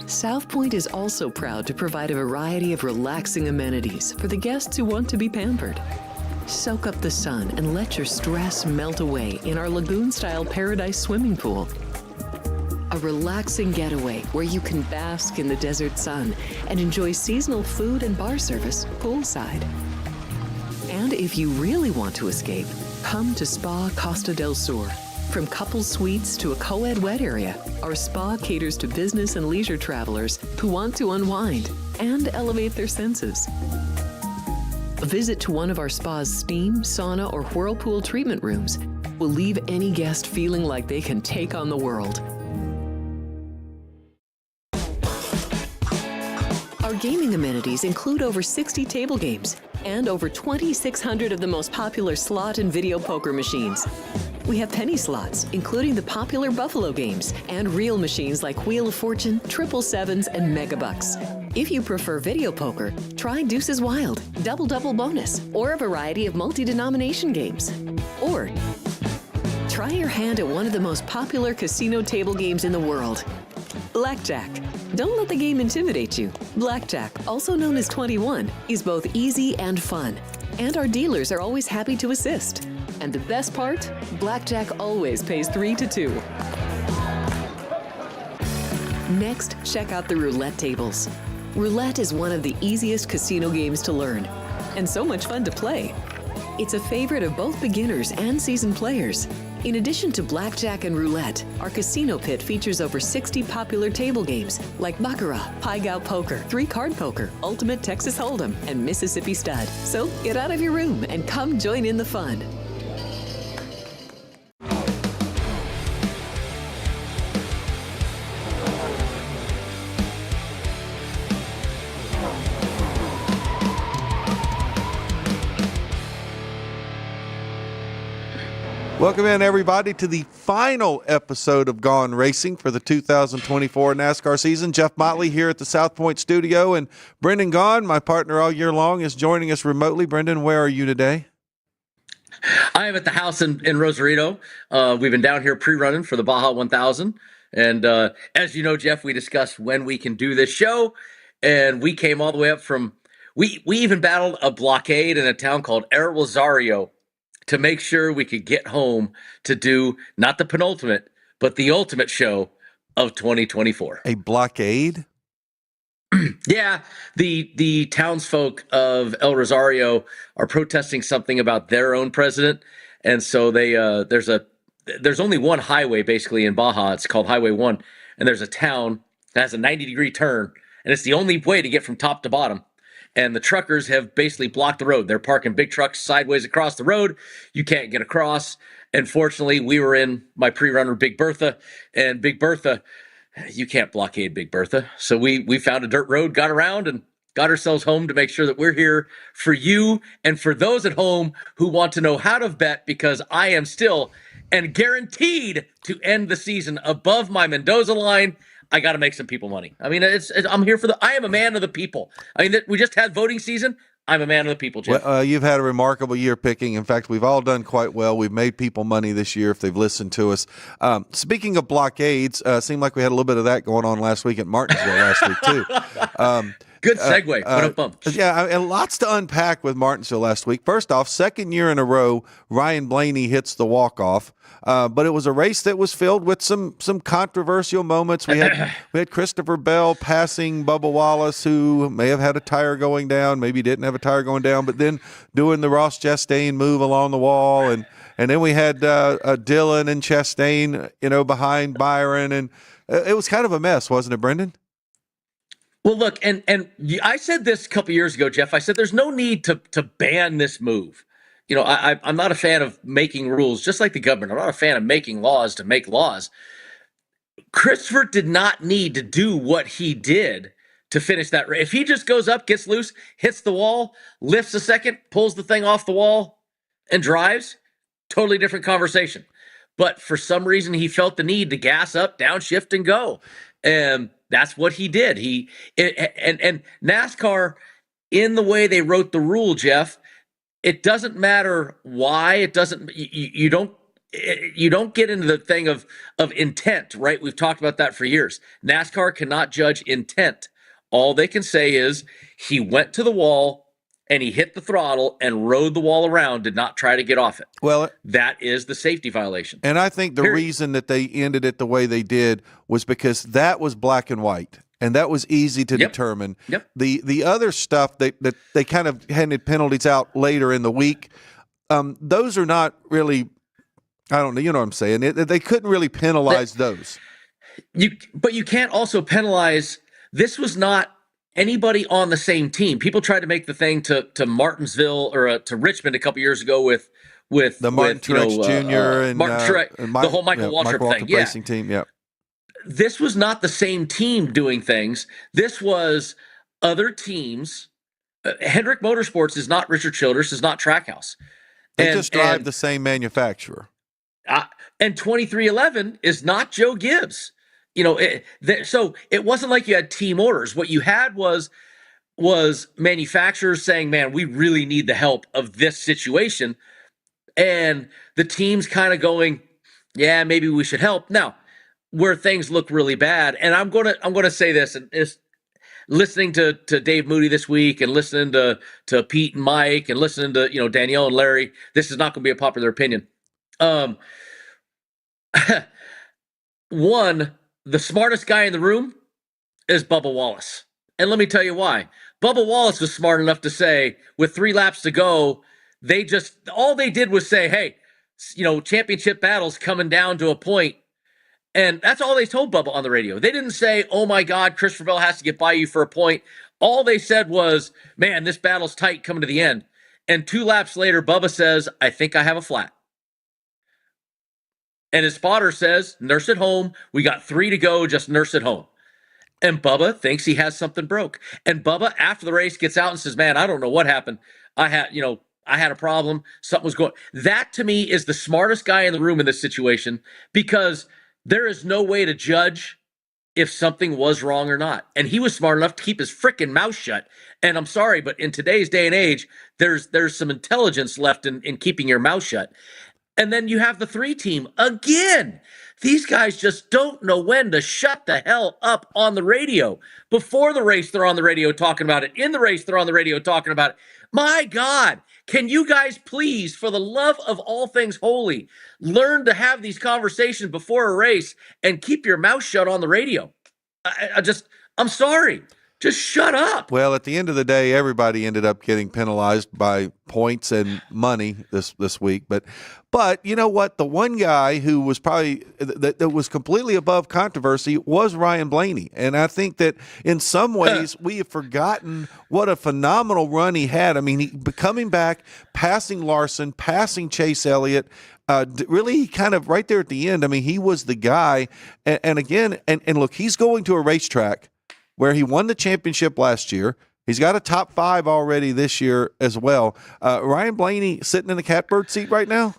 South Point is also proud to provide a variety of relaxing amenities for the guests who want to be pampered. Soak up the sun and let your stress melt away in our lagoon-style paradise swimming pool. A relaxing getaway where you can bask in the desert sun and enjoy seasonal food and bar service poolside. And if you really want to escape, come to Spa Costa del Sur. From couple suites to a co-ed wet area, our spa caters to business and leisure travelers who want to unwind and elevate their senses. A visit to one of our spa's steam, sauna, or whirlpool treatment rooms will leave any guest feeling like they can take on the world. Our gaming amenities include over 60 table games and over 2,600 of the most popular slot and video poker machines. We have penny slots, including the popular Buffalo games, and real machines like Wheel of Fortune, Triple Sevens, and Megabucks. If you prefer video poker, try Deuces Wild, Double Double Bonus, or a variety of multi-denomination games. Or try your hand at one of the most popular casino table games in the world, Blackjack. Don't let the game intimidate you. Blackjack, also known as 21, is both easy and fun. And our dealers are always happy to assist. And the best part? Blackjack always pays 3 to 2. Next, check out the roulette tables. Roulette is one of the easiest casino games to learn, and so much fun to play. It's a favorite of both beginners and seasoned players. In addition to blackjack and roulette, our casino pit features over 60 popular table games like Baccarat, Pai Gow Poker, 3-Card Poker, Ultimate Texas Hold'em, and Mississippi Stud. So get out of your room and come join in the fun. Welcome in, everybody, to the final episode of Gaughan Racing for the 2024 NASCAR season. Jeff Motley here at the South Point studio, and Brendan Gaughan, my partner all year long, is joining us remotely. Brendan, where are you today? I am at the house in Rosarito. We've been down here pre-running for the Baja 1000. And as you know, Jeff, we discussed when we can do this show, and we came all the way up from – we even battled a blockade in a town called El Rosario to make sure we could get home to do not the penultimate, but the ultimate show of 2024. A blockade? Yeah, the townsfolk of El Rosario are protesting something about their own president, and so they there's only one highway basically in Baja. It's called Highway 1, and there's a town that has a 90-degree turn, and it's the only way to get from top to bottom. And the truckers have basically blocked the road. They're parking big trucks sideways across the road. You can't get across. And fortunately, we were in my pre-runner, Big Bertha. And Big Bertha, you can't blockade Big Bertha. So we found a dirt road, got around, and got ourselves home to make sure that we're here for you and for those at home who want to know how to bet, because I am still and guaranteed to end the season above my Mendoza line. I got to make some people money. I mean, I'm here for I am a man of the people. I mean, we just had voting season. I'm a man of the people, Jeff. Well, you've had a remarkable year picking. In fact, we've all done quite well. We've made people money this year if they've listened to us. Speaking of blockades, seemed like we had a little bit of that going on last week at Martinsville last week, too. Good segue. Yeah, and lots to unpack with Martinsville last week. First off, second year in a row, Ryan Blaney hits the walk-off. But it was a race that was filled with some controversial moments. We had Christopher Bell passing Bubba Wallace, who may have had a tire going down, maybe didn't have a tire going down, but then doing the Ross Chastain move along the wall, and then we had Dillon and Chastain, behind Byron, and it was kind of a mess, wasn't it, Brendan? Well, look, and I said this a couple years ago, Jeff. I said there's no need to ban this move. I'm not a fan of making rules, just like the government. I'm not a fan of making laws to make laws. Christopher did not need to do what he did to finish that race. If he just goes up, gets loose, hits the wall, lifts a second, pulls the thing off the wall, and drives, totally different conversation. But for some reason, he felt the need to gas up, downshift, and go. And that's what he did. And NASCAR, in the way they wrote the rule, Jeff, it doesn't matter why. It doesn't. You don't you don't get into the thing of intent, right? We've talked about that for years. NASCAR cannot judge intent. All they can say is he went to the wall and he hit the throttle and rode the wall around, did not try to get off it. Well, that is the safety violation. And I think the reason that they ended it the way they did was because that was black and white, and that was easy to determine. The other stuff that they kind of handed penalties out later in the week, those are not really, I don't know, you know what I'm saying? They couldn't really penalize those. But you can't also penalize. This was not anybody on the same team. People tried to make the thing to Martinsville or to Richmond a couple years ago with the Martin Truex Jr. and Martin Truex, the whole Michael Waltrip thing. Racing team. Yeah. This was not the same team doing things. This was other teams. Hendrick Motorsports is not Richard Childress, is not Trackhouse. They just drive the same manufacturer. And 2311 is not Joe Gibbs. So it wasn't like you had team orders. What you had was manufacturers saying, man, we really need the help of this situation. And the team's kind of going, yeah, maybe we should help. Now, where things look really bad, and I'm gonna say this, and is listening to Dave Moody this week and listening to Pete and Mike and listening to Danielle and Larry, this is not gonna be a popular opinion. One, the smartest guy in the room is Bubba Wallace. And let me tell you why. Bubba Wallace was smart enough to say, with 3 laps to go, all they did was say, hey, championship battle's coming down to a point. And that's all they told Bubba on the radio. They didn't say, oh my God, Christopher Bell has to get by you for a point. All they said was, man, this battle's tight coming to the end. And 2 laps later, Bubba says, I think I have a flat. And his spotter says, nurse it home. We got 3 to go. Just nurse it home. And Bubba thinks he has something broke. And Bubba, after the race, gets out and says, man, I don't know what happened. I had a problem. Something was going. That, to me, is the smartest guy in the room in this situation, because there is no way to judge if something was wrong or not. And he was smart enough to keep his frickin' mouth shut. And I'm sorry, but in today's day and age, there's some intelligence left in keeping your mouth shut. And then you have the 3 team again. These guys just don't know when to shut the hell up on the radio. Before the race, they're on the radio talking about it. In the race, they're on the radio talking about it. My God, can you guys please, for the love of all things holy, learn to have these conversations before a race and keep your mouth shut on the radio? I'm sorry. Just shut up. Well, at the end of the day, everybody ended up getting penalized by points and money this week. But you know what? The one guy who was probably that was completely above controversy was Ryan Blaney. And I think that in some ways we have forgotten what a phenomenal run he had. I mean, coming back, passing Larson, passing Chase Elliott, really kind of right there at the end. I mean, he was the guy. And again, and look, he's going to a racetrack where he won the championship last year. He's got a top 5 already this year as well. Ryan Blaney sitting in the catbird seat right now?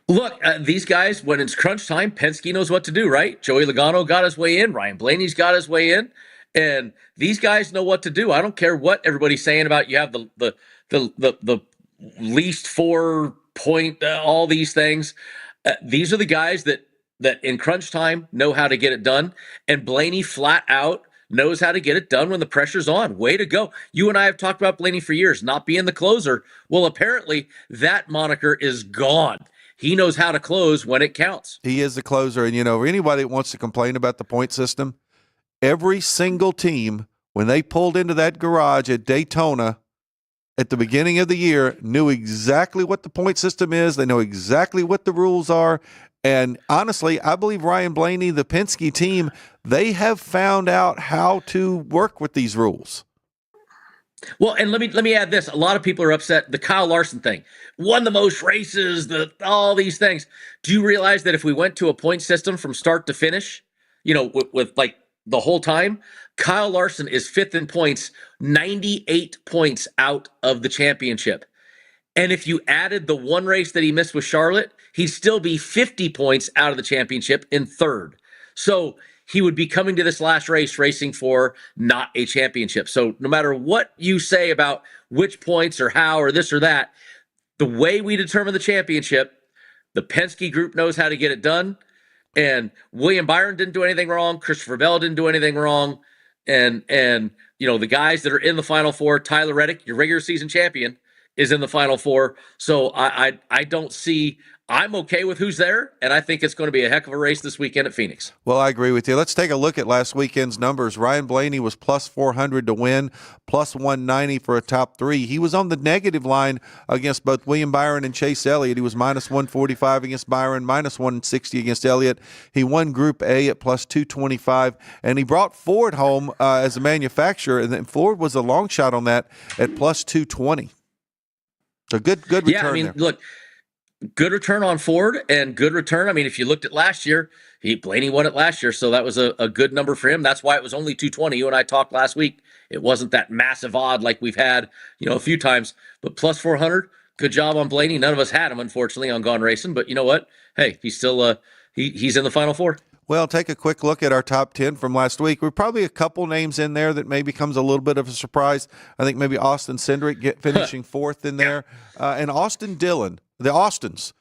Look, these guys, when it's crunch time, Penske knows what to do, right? Joey Logano got his way in. Ryan Blaney's got his way in. And these guys know what to do. I don't care what everybody's saying about you have the least 4 point, all these things. These are the guys that in crunch time know how to get it done. And Blaney flat out knows how to get it done when the pressure's on. Way to go. You and I have talked about Blaney for years, not being the closer. Well, apparently that moniker is gone. He knows how to close when it counts. He is the closer. And, anybody that wants to complain about the point system, every single team, when they pulled into that garage at Daytona at the beginning of the year, knew exactly what the point system is. They know exactly what the rules are. And honestly, I believe Ryan Blaney, the Penske team, they have found out how to work with these rules. Well, and let me add this. A lot of people are upset. The Kyle Larson thing, won the most races, all these things. Do you realize that if we went to a point system from start to finish, with like the whole time, Kyle Larson is 5th in points, 98 points out of the championship. And if you added the 1 race that he missed with Charlotte, he'd still be 50 points out of the championship in 3rd. So he would be coming to this last race racing for not a championship. So no matter what you say about which points or how or this or that, the way we determine the championship, The Penske group knows how to get it done. And William Byron didn't do anything wrong. Christopher Bell didn't do anything wrong. And the guys that are in the Final Four, Tyler Reddick, your regular season champion, is in the Final Four. So I don't see. I'm okay with who's there, and I think it's going to be a heck of a race this weekend at Phoenix. Well, I agree with you. Let's take a look at last weekend's numbers. Ryan Blaney was plus 400 to win, plus 190 for a top three. He was on the negative line against both William Byron and Chase Elliott. He was minus 145 against Byron, minus 160 against Elliott. He won Group A at plus 225, and he brought Ford home as a manufacturer, and then Ford was a long shot on that at plus 220. So good return there. Yeah, I mean, look, good return on Ford and good return. I mean, if you looked at last year, Blaney won it last year, so that was a good number for him. That's why it was only 220. You and I talked last week. It wasn't that massive odd like we've had, a few times. But plus 400, good job on Blaney. None of us had him, unfortunately, on Gaughan Racin. But you know what? Hey, he's still he's in the Final Four. Well, take a quick look at our top 10 from last week. We're probably a couple names in there that maybe comes a little bit of a surprise. I think maybe Austin Cindric finishing fourth in there. And Austin Dillon, the Austins,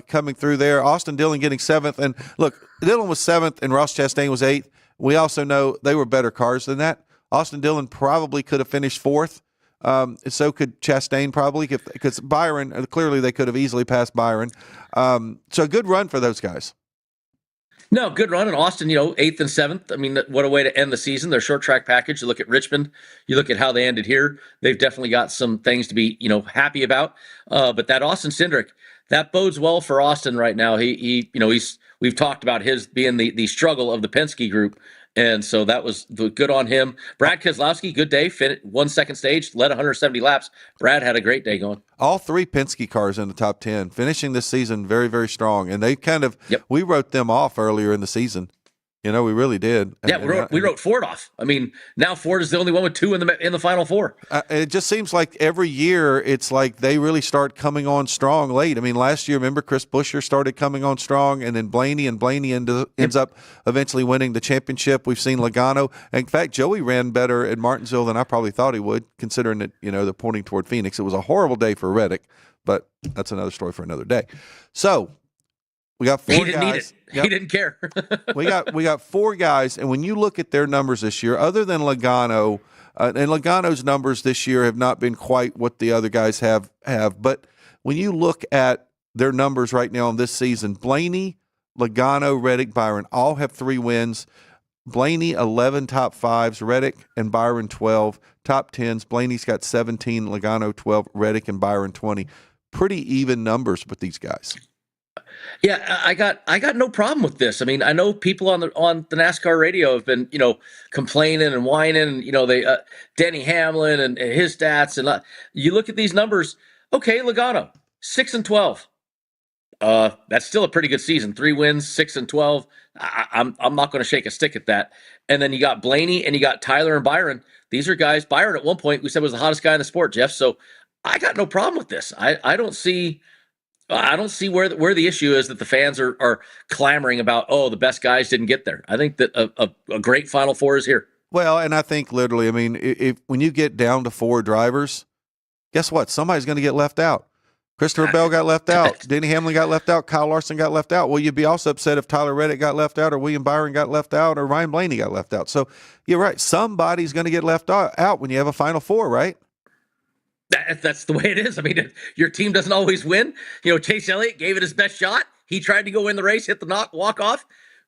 coming through there. Austin Dillon getting seventh. And look, Dillon was seventh and Ross Chastain was eighth. We also know they were better cars than that. Austin Dillon probably could have finished fourth. So could Chastain probably, because Byron, clearly they could have easily passed Byron. So a good run for those guys. No, good run. And Austin, 8th and 7th. I mean, what a way to end the season. Their short track package. You look at Richmond. You look at how they ended here. They've definitely got some things to be, happy about. But that Austin Cindric, that bodes well for Austin right now. We've talked about his being the struggle of the Penske group. And so that was good on him. Brad Keselowski, good day. Won second stage, led 170 laps. Brad had a great day going. All three Penske cars in the top 10, finishing this season very, very strong. And they we wrote them off earlier in the season. We really did. Yeah, we wrote Ford off. I mean, now Ford is the only one with two in the Final Four. It just seems like every year it's like they really start coming on strong late. I mean, last year, remember, Chris Buescher started coming on strong, and then Blaney ends up eventually winning the championship. We've seen Logano. In fact, Joey ran better at Martinsville than I probably thought he would, considering that, they're pointing toward Phoenix. It was a horrible day for Reddick, but that's another story for another day. So, we got four guys. He didn't need it. Yep. He didn't care. we got four guys, and when you look at their numbers this year, other than Logano, and Logano's numbers this year have not been quite what the other guys have, but when you look at their numbers right now in this season, Blaney, Logano, Reddick, Byron all have 3 wins. Blaney, 11 top 5s, Reddick and Byron 12. Top 10s, Blaney's got 17, Logano 12, Reddick and Byron 20. Pretty even numbers with these guys. Yeah, I got no problem with this. I mean, I know people on the NASCAR radio have been, complaining and whining, and, they Denny Hamlin and his stats, and you look at these numbers. Okay, Logano, 6 and 12. That's still a pretty good season. 3 wins, 6 and 12. I'm not going to shake a stick at that. And then you got Blaney and you got Tyler and Byron. These are guys. Byron at one point we said was the hottest guy in the sport, Jeff. So I got no problem with this. I don't see where the issue is that the fans are clamoring about, the best guys didn't get there. I think that a great Final Four is here. Well, and I think literally, I mean, if when you get down to 4 drivers, guess what? Somebody's going to get left out. Christopher Bell got left out. Denny Hamlin got left out. Kyle Larson got left out. Well, you'd be also upset if Tyler Reddick got left out, or William Byron got left out, or Ryan Blaney got left out. So you're right. Somebody's going to get left out when you have a Final Four, right? That's the way it is. I mean, your team doesn't always win. Chase Elliott gave it his best shot. He tried to go win the race, hit the walk off.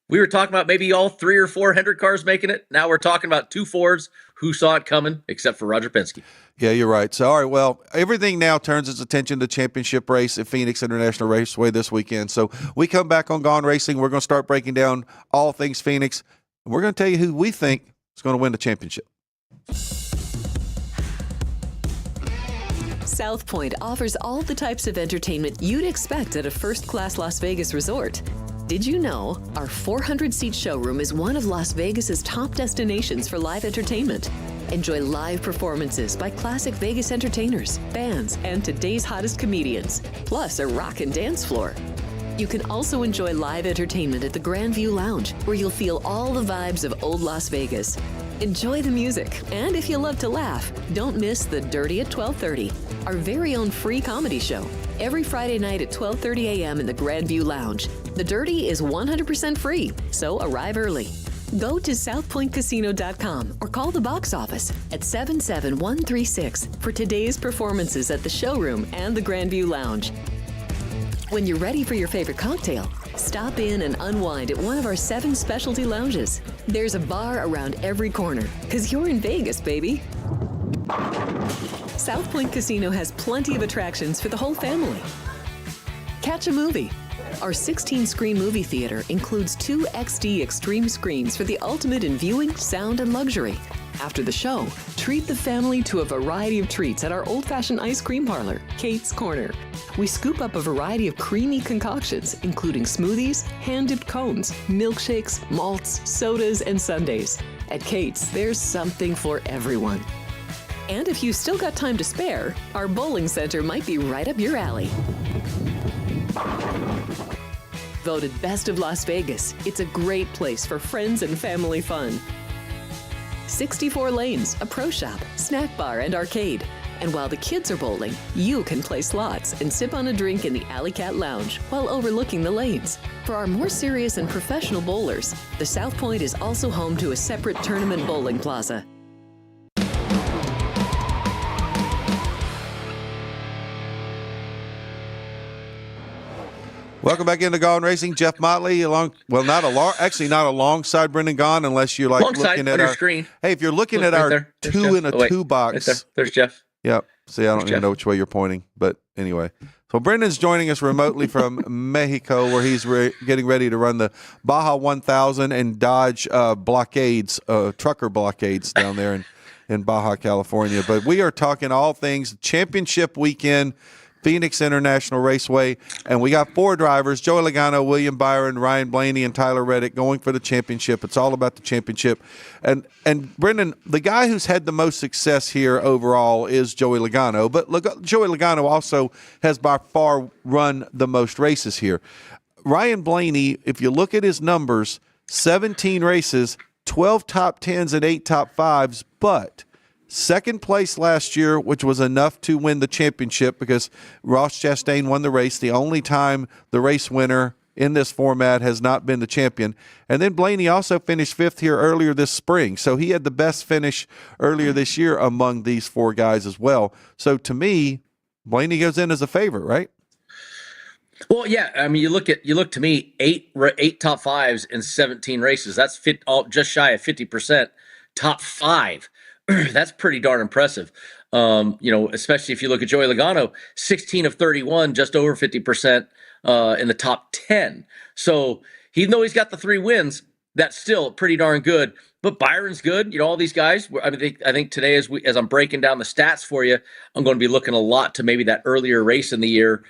We were talking about maybe all 3 or 4 Hendrick cars making it. Now we're talking about 2 Fords. Who saw it coming, except for Roger Penske? Yeah, you're right. So, all right, well, everything now turns its attention to championship race at Phoenix International Raceway this weekend. So we come back on Gaughan Racing. We're going to start breaking down all things Phoenix. And we're going to tell you who we think is going to win the championship. South Point offers all the types of entertainment you'd expect at a first-class Las Vegas resort. Did you know our 400-seat showroom is one of Las Vegas's top destinations for live entertainment? Enjoy live performances by classic Vegas entertainers, bands, and today's hottest comedians, plus a rockin' dance floor. You can also enjoy live entertainment at the Grand View Lounge, where you'll feel all the vibes of old Las Vegas. Enjoy the music, and if you love to laugh, don't miss The Dirty at 12:30, our very own free comedy show. Every Friday night at 12:30 a.m. in the Grandview Lounge. The Dirty is 100% free, so arrive early. Go to southpointcasino.com or call the box office at 77136 for today's performances at the showroom and the Grandview Lounge. When you're ready for your favorite cocktail, stop in and unwind at one of our 7 specialty lounges. There's a bar around every corner, because you're in Vegas, baby. South Point Casino has plenty of attractions for the whole family. Catch a movie. Our 16-screen movie theater includes 2 XD Extreme screens for the ultimate in viewing, sound, and luxury. After the show, treat the family to a variety of treats at our old-fashioned ice cream parlor, Kate's Corner. We scoop up a variety of creamy concoctions, including smoothies, hand-dipped cones, milkshakes, malts, sodas, and sundaes. At Kate's, there's something for everyone. And if you've still got time to spare, our bowling center might be right up your alley. Voted Best of Las Vegas, it's a great place for friends and family fun. 64 lanes, a pro shop, snack bar, and arcade. And while the kids are bowling, you can play slots and sip on a drink in the Alley Cat Lounge while overlooking the lanes. For our more serious and professional bowlers, the South Point is also home to a separate tournament bowling plaza. Welcome back into Gaughan Racing. Jeff Motley, not alongside Brendan Gaughan, unless you're looking at our screen. Hey, if you're looking at our 2 in a 2 box. Right there's Jeff. Yep. See, I don't even know which way you're pointing, but anyway. So Brendan's joining us remotely from Mexico, where he's getting ready to run the Baja 1000 and Dodge trucker blockades down there in Baja, California. But we are talking all things championship weekend, Phoenix International Raceway, and we got 4 drivers, Joey Logano, William Byron, Ryan Blaney, and Tyler Reddick going for the championship. It's all about the championship. And Brendan, the guy who's had the most success here overall is Joey Logano, but Joey Logano also has by far run the most races here. Ryan Blaney, if you look at his numbers, 17 races, 12 top 10s and 8 top 5s, but second place last year, which was enough to win the championship because Ross Chastain won the race, the only time the race winner in this format has not been the champion. And then Blaney also finished 5th here earlier this spring. So he had the best finish earlier this year among these 4 guys as well. So to me, Blaney goes in as a favorite, right? Well, yeah. I mean, you look to me, 8 top 5s in 17 races. That's just shy of 50%. Top 5. That's pretty darn impressive. Especially if you look at Joey Logano, 16 of 31, just over 50% in the top 10. So even though he's got the 3 wins, that's still pretty darn good. But Byron's good. All these guys. I think today, as I'm breaking down the stats for you, I'm going to be looking a lot to maybe that earlier race in the year,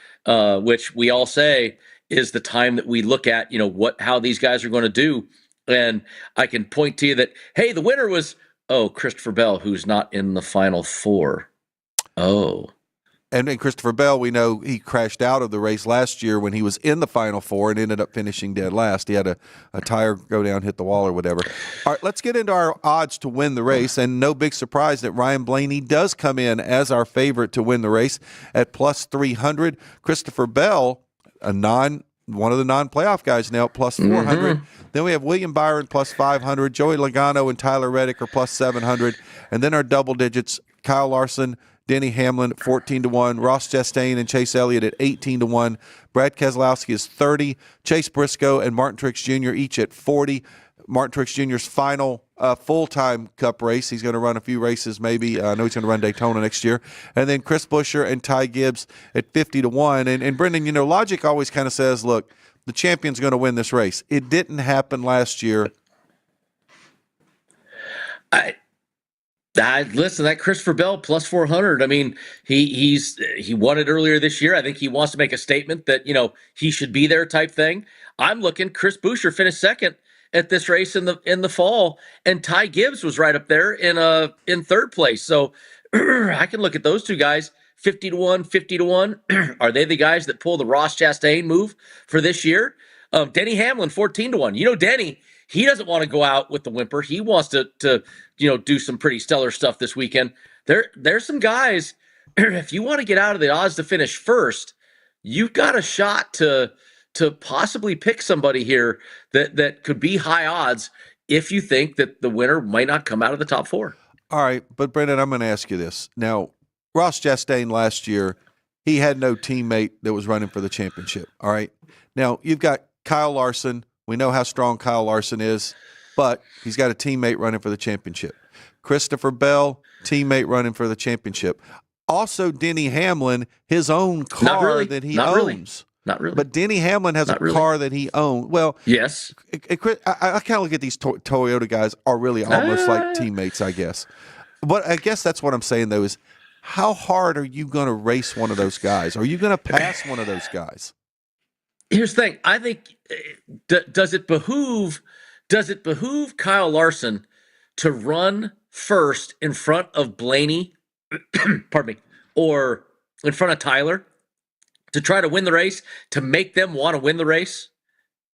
which we all say is the time that we look at. How these guys are going to do, and I can point to you that hey, the winner was. Oh, Christopher Bell, who's not in the Final 4. Oh. And Christopher Bell, we know he crashed out of the race last year when he was in the Final 4 and ended up finishing dead last. He had a tire go down, hit the wall or whatever. All right, let's get into our odds to win the race. And no big surprise that Ryan Blaney does come in as our favorite to win the race at plus 300. Christopher Bell, one of the non-playoff guys now at plus 400. Then we have William Byron plus 500. Joey Logano and Tyler Reddick are plus 700. And then our double digits, Kyle Larson, Denny Hamlin at 14-1. Ross Chastain and Chase Elliott at 18-1. Brad Keselowski is 30. Chase Briscoe and Martin Truex Jr. each at 40. Martin Truex Jr.'s final full-time Cup race. He's going to run a few races maybe. I know he's going to run Daytona next year. And then Chris Buescher and Ty Gibbs at 50-1. And Brendan, logic always kind of says, look, the champion's going to win this race. It didn't happen last year. Listen, that Christopher Bell plus 400. I mean, he won it earlier this year. I think he wants to make a statement that he should be there type thing. I'm looking. Chris Buescher finished second at this race in the fall, and Ty Gibbs was right up there in third place. So I can look at those 2 guys. 50-1, 50-1. Are they the guys that pull the Ross Chastain move for this year? Denny Hamlin, 14-1. Denny, he doesn't want to go out with the whimper. He wants to do some pretty stellar stuff this weekend. There's some guys, if you want to get out of the odds to finish first, you've got a shot to possibly pick somebody here that could be high odds if you think that the winner might not come out of the top 4. All right, but Brendan, I'm going to ask you this. Now, Ross Chastain last year, he had no teammate that was running for the championship. All right. Now, you've got Kyle Larson. We know how strong Kyle Larson is, but he's got a teammate running for the championship. Christopher Bell, teammate running for the championship. Also, Denny Hamlin, his own car that he owns. Not really. But Denny Hamlin has car that he owns. Well, yes. I kind of look at these Toyota guys are really almost like teammates, I guess. But I guess that's what I'm saying, though, is how hard are you going to race one of those guys? Are you going to pass one of those guys? Here's the thing. I think, does it behoove Kyle Larson to run first in front of Blaney, pardon me, or in front of Tyler to try to win the race, to make them want to win the race?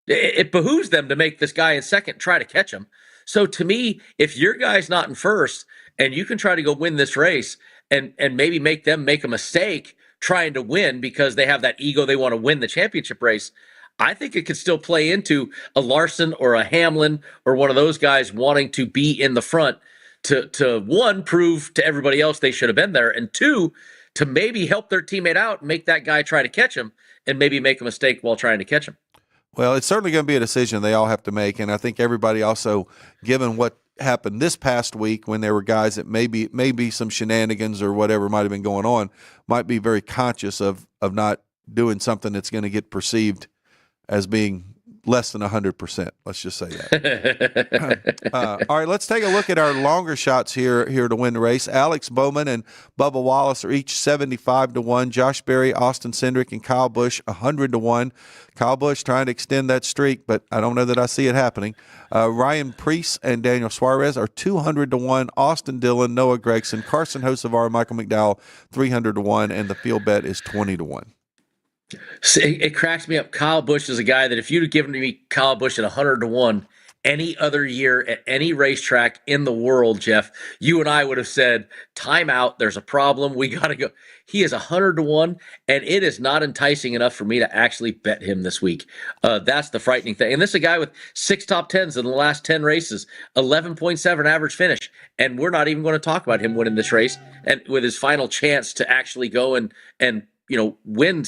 It behooves them to make this guy in second try to catch him. So to me, if your guy's not in first and you can try to go win this race and maybe make them make a mistake trying to win because they have that ego, they want to win the championship race, I think it could still play into a Larson or a Hamlin or one of those guys wanting to be in the front to one, prove to everybody else they should have been there, and two, to maybe help their teammate out, make that guy try to catch him, and maybe make a mistake while trying to catch him. Well, it's certainly going to be a decision they all have to make, and I think everybody also, given what happened this past week when there were guys that maybe some shenanigans or whatever might have been going on, might be very conscious of not doing something that's going to get perceived as being less than 100%. Let's just say that. All right, let's take a look at our longer shots here to win the race. Alex Bowman and Bubba Wallace are each 75-1. Josh Berry, Austin Cindric, and Kyle Busch 100-1. Kyle Busch trying to extend that streak, but I don't know that I see it happening. Ryan Preece and Daniel Suarez are 200-1. Austin Dillon, Noah Gragson, Carson Hocevar, Michael McDowell 300-1, and the field bet is 20-1. It cracks me up. Kyle Busch is a guy that if you'd have given me Kyle Busch at 100-1 any other year at any racetrack in the world, Jeff, you and I would have said, time out, there's a problem, we got to go. He is 100-1, and it is not enticing enough for me to actually bet him this week. That's the frightening thing. And this is a guy with 6 top 10s in the last 10 races, 11.7 average finish, and we're not even going to talk about him winning this race and with his final chance to actually go and win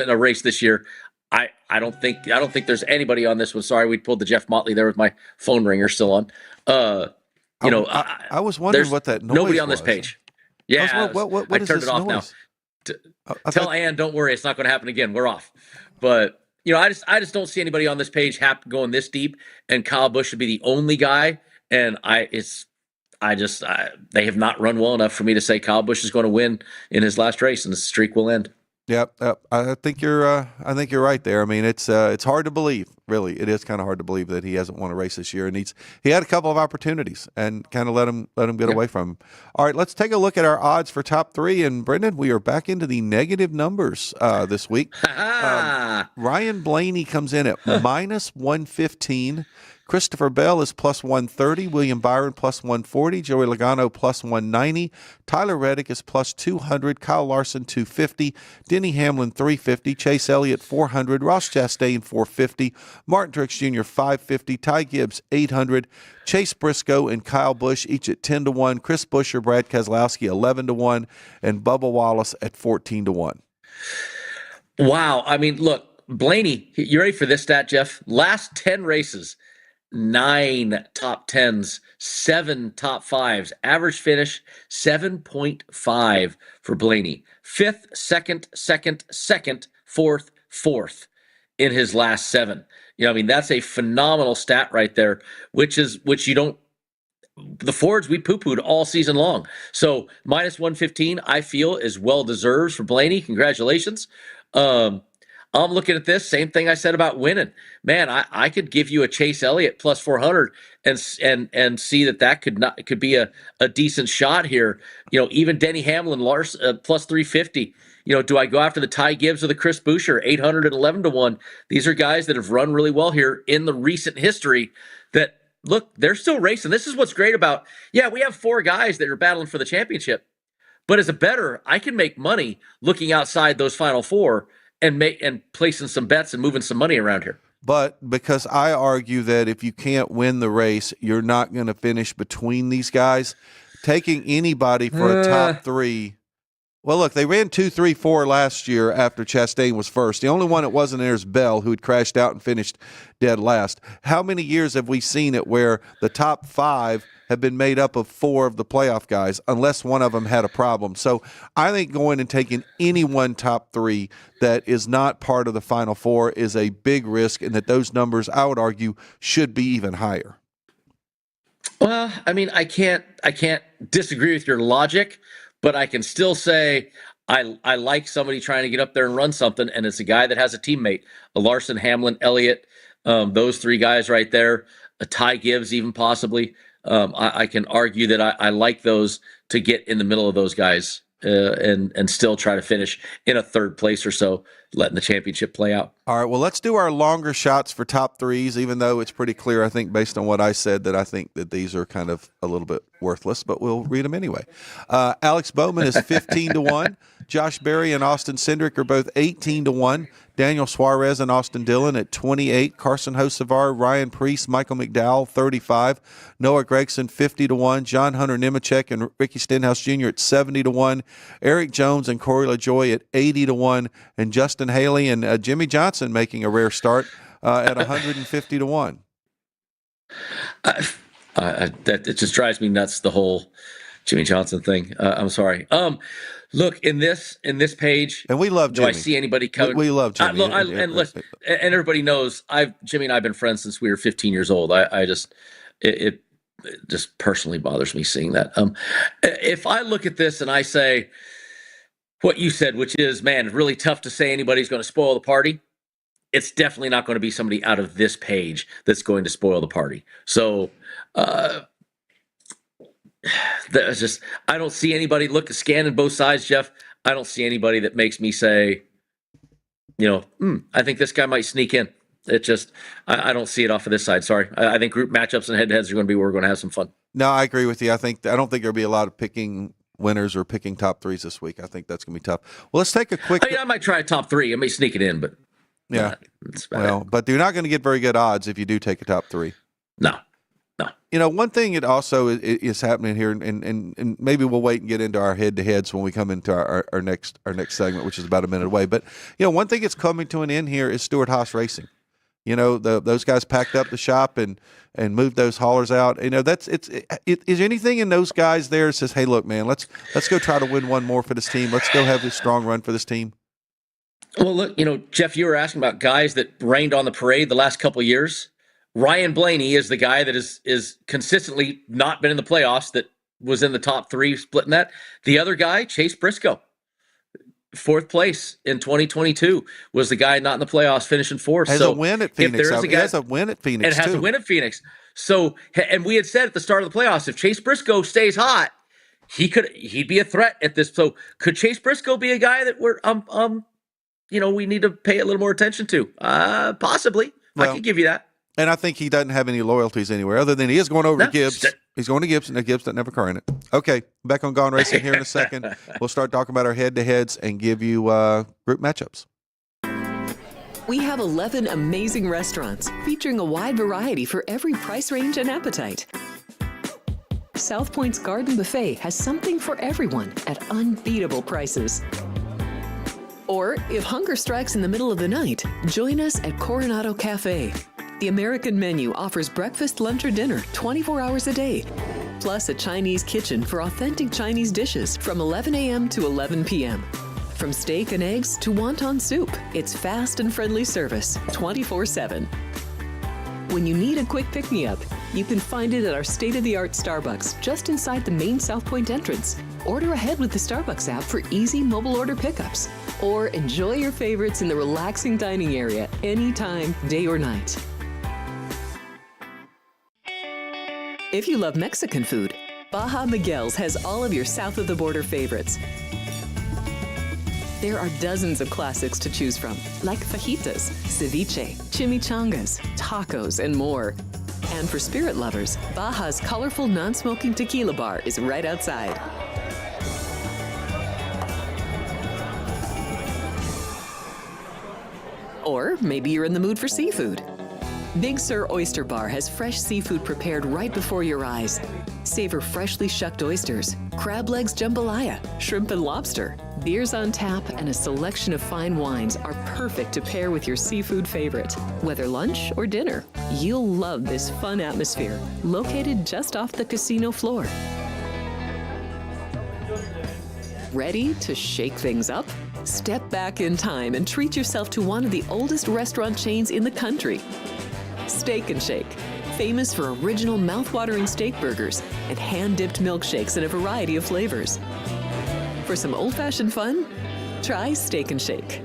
a race this year. I don't think there's anybody on this one. Sorry, we pulled the Jeff Motley there with my phone ringer still on. I was wondering what that noise nobody on was. this page. Yeah, what I is turned this it off noise? now. Tell Ann, don't worry, it's not going to happen again. We're off. But I just don't see anybody on this page going this deep. And Kyle Busch should be the only guy. And they have not run well enough for me to say Kyle Busch is going to win in his last race, and the streak will end. Yep, I think you're right there. I mean, it's hard to believe. Really, it is kind of hard to believe that he hasn't won a race this year, and he had a couple of opportunities and kind of let him get away from him. All right, let's take a look at our odds for top 3. And Brendan, we are back into the negative numbers this week. Ryan Blaney comes in at minus 115. Christopher Bell is plus 130. William Byron plus 140. Joey Logano plus 190. Tyler Reddick is plus 200. Kyle Larson 250. Denny Hamlin 350. Chase Elliott 400. Ross Chastain 450. Martin Truex Jr. 550. Ty Gibbs 800. Chase Briscoe and Kyle Busch each at 10-1. Chris Buescher, Brad Keselowski 11-1, and Bubba Wallace at 14-1. Wow, I mean, look, Blaney, you ready for this stat, Jeff? Last 10 races. 9 top 10s, 7 top 5s, average finish 7.5 for Blaney. 5th, 2nd, 4th in his last 7. That's a phenomenal stat right there, which you don't. The Fords we poo-pooed all season long. So minus 115, I feel, is well deserved for Blaney. Congratulations. I'm looking at this, same thing I said about winning. Man, I could give you a Chase Elliott plus 400 and see that could be a decent shot here. Even Denny Hamlin, plus 350. Do I go after the Ty Gibbs or the Chris Buescher, 811-1? These are guys that have run really well here in the recent history that, look, they're still racing. This is what's great about, we have 4 guys that are battling for the championship. But as a bettor, I can make money looking outside those final 4 and placing some bets and moving some money around here. But because I argue that if you can't win the race, you're not going to finish between these guys. Taking anybody for a top three. Well, look, they ran 2, 3, 4 last year after Chastain was first. The only one that wasn't there is Bell, who had crashed out and finished dead last. How many years have we seen it where the top 5 have been made up of 4 of the playoff guys, unless one of them had a problem? So I think going and taking any one top 3 that is not part of the Final Four is a big risk, and that those numbers, I would argue, should be even higher. Well, I mean, I can't disagree with your logic, but I can still say I like somebody trying to get up there and run something, and it's a guy that has a teammate, a Larson, Hamlin, Elliott, those 3 guys right there, a Ty Gibbs even possibly. I can argue that I like those to get in the middle of those guys and still try to finish in a 3rd place or so, letting the championship play out. All right, well, let's do our longer shots for top 3s, even though it's pretty clear, I think, based on what I said, that I think that these are kind of a little bit worthless, but we'll read them anyway. Alex Bowman is 15-1. Josh Berry and Austin Cindric are both 18-1. Daniel Suarez and Austin Dillon at 28. Carson Hocevar, Ryan Preece, Michael McDowell, 35. Noah Gragson, 50-1. John Hunter Nemechek and Ricky Stenhouse Jr. at 70-1. Eric Jones and Corey LaJoie at 80-1. And Justin Haley and Jimmy Johnson making a rare start at 150-1. It just drives me nuts, the whole Jimmy Johnson thing. I'm sorry. Look, in this page, and we love Jimmy. Do I see anybody coming? We love Jimmy. And everybody knows Jimmy and I have been friends since we were 15 years old. It just personally bothers me seeing that. If I look at this and I say what you said, which is, man, really tough to say anybody's going to spoil the party, it's definitely not going to be somebody out of this page that's going to spoil the party. So, that's just, I don't see anybody scanning both sides, Jeff. I don't see anybody that makes me say, I think this guy might sneak in. It just, I don't see it off of this side. Sorry. I think group matchups and head-to-heads are going to be where we're going to have some fun. No, I agree with you. I don't think there'll be a lot of picking winners or picking top 3s this week. I think that's going to be tough. Well, let's take a quick. I might try a top 3. I may sneak it in, but yeah. But you're not going to get very good odds if you do take a top 3. No. One thing that also is happening here, and maybe we'll wait and get into our head-to-heads when we come into our next segment, which is about a minute away. But one thing that's coming to an end here is Stewart-Haas Racing. Those guys packed up the shop and moved those haulers out. Is anything in those guys there that says, hey, look, man, let's go try to win one more for this team. Let's go have this strong run for this team. Well, look, Jeff, you were asking about guys that rained on the parade the last couple of years. Ryan Blaney is the guy that is consistently not been in the playoffs, that was in the top 3 splitting that. The other guy, Chase Briscoe, 4th place in 2022, was the guy not in the playoffs, finishing 4th. Has a win at Phoenix. He has a win at Phoenix, and has a win at Phoenix. So, and we had said at the start of the playoffs, if Chase Briscoe stays hot, he'd be a threat at this. So could Chase Briscoe be a guy that we need to pay a little more attention to? Possibly. Well, I could give you that. And I think he doesn't have any loyalties anywhere other than he is going over to Gibbs. He's going to Gibbs, and Gibbs doesn't have a car in it. Okay, back on Gaughan Racing here in a second. We'll start talking about our head-to-heads and give you group matchups. We have 11 amazing restaurants featuring a wide variety for every price range and appetite. South Point's Garden Buffet has something for everyone at unbeatable prices. Or if hunger strikes in the middle of the night, join us at Coronado Cafe. The American menu offers breakfast, lunch, or dinner 24 hours a day, plus a Chinese kitchen for authentic Chinese dishes from 11 a.m. to 11 p.m. From steak and eggs to wonton soup, it's fast and friendly service 24/7. When you need a quick pick-me-up, you can find it at our state-of-the-art Starbucks just inside the main South Point entrance. Order ahead with the Starbucks app for easy mobile order pickups. Or enjoy your favorites in the relaxing dining area anytime, day or night. If you love Mexican food, Baja Miguel's has all of your south of the border favorites. There are dozens of classics to choose from, like fajitas, ceviche, chimichangas, tacos, and more. And for spirit lovers, Baja's colorful non-smoking tequila bar is right outside. Or maybe you're in the mood for seafood. Big Sur Oyster Bar has fresh seafood prepared right before your eyes. Savor freshly shucked oysters, crab legs jambalaya, shrimp and lobster. Beers on tap and a selection of fine wines are perfect to pair with your seafood favorite. Whether lunch or dinner, you'll love this fun atmosphere, located just off the casino floor. Ready to shake things up? Step back in time and treat yourself to one of the oldest restaurant chains in the country. Steak and Shake, famous for original mouth-watering steak burgers and hand-dipped milkshakes in a variety of flavors. For some old-fashioned fun, try Steak and Shake.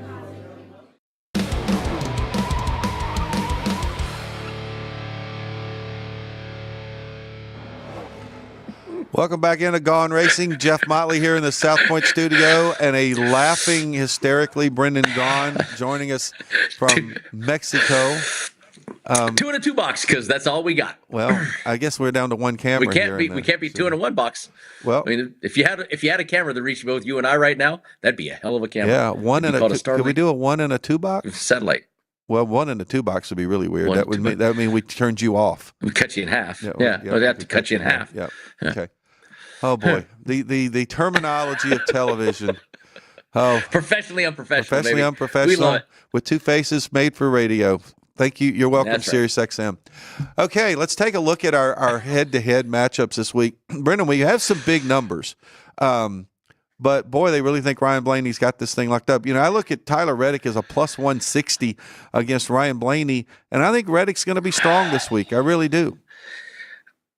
Welcome back into Gaughan Racing. Jeff Motley here in the South Point studio, and a laughing hysterically Brendan Gaughan joining us from Mexico. 2 in a 2 box, because that's all we got. Well, I guess we're down to one camera. We can't be 2 in a 1 box. Well, I mean, if you had a camera that reached both you and I right now, that'd be a hell of a camera. Yeah, one in a. Could we do a 1 in a 2 box? Satellite. Well, 1 in a 2 box would be really weird. That would mean we turned you off. We cut you in half. Yeah, we'd have to cut you in half. Yeah. Okay. Oh boy, the terminology of television. Oh, professionally unprofessional. Professionally unprofessional. We love it. With 2 faces made for radio. Thank you. You're welcome, That's Sirius XM. Okay, let's take a look at our head-to-head matchups this week. Brendan, we have some big numbers. But, boy, they really think Ryan Blaney's got this thing locked up. You know, I look at Tyler Reddick as a plus 160 against Ryan Blaney, and I think Reddick's going to be strong this week. I really do.